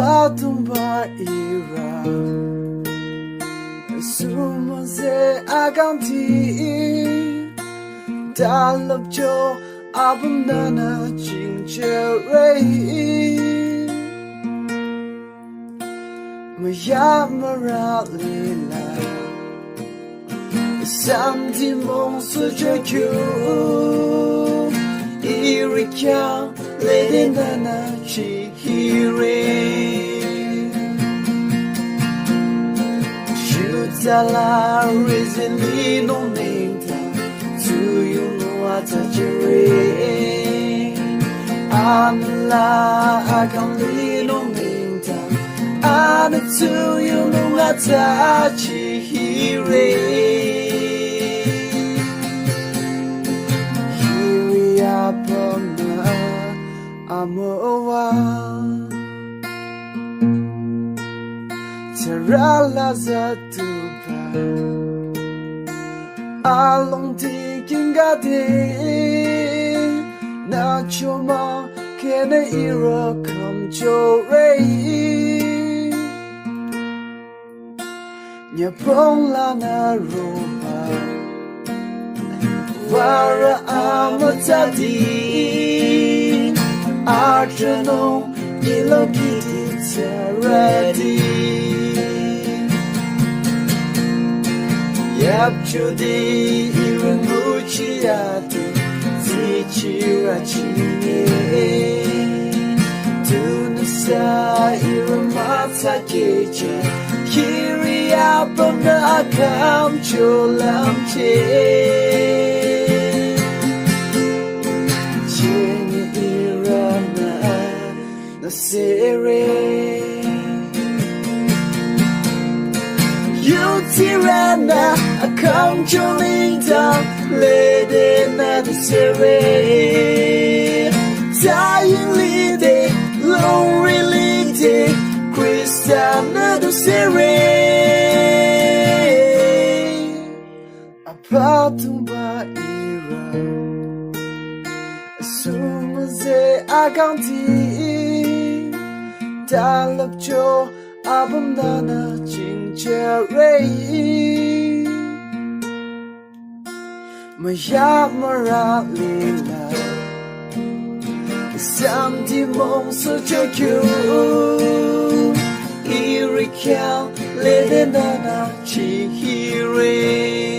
Apatumba ira Sumuzeh Akang Dalabjo Abundana Jinjerei Mayamara Lila Sangtam Sujekyu Irikya Ledinana Chihire Shutala Rizini no Minta To you know what Amla Akang no Minta And to you know what Chihire Amoa Terala Zatuba Along taking a day Nachoma Kena Ira come Jore Nyapong na Roma Wara Amatadi Arjano Ilogiti ready Yapjudi Iranguchiati Zichirachine Tunasa Iramata Kecha Kiriapana Akam Cholamche You tirana, Akang lady na the series. Dying lady, lonely lady, Christiana the series. Apatumba ira, Sumuzeh Akang Dalabjo Abundana Jinjerei Mayamara Lila Sangtam Sujekyu Irikya Ledinana Chihire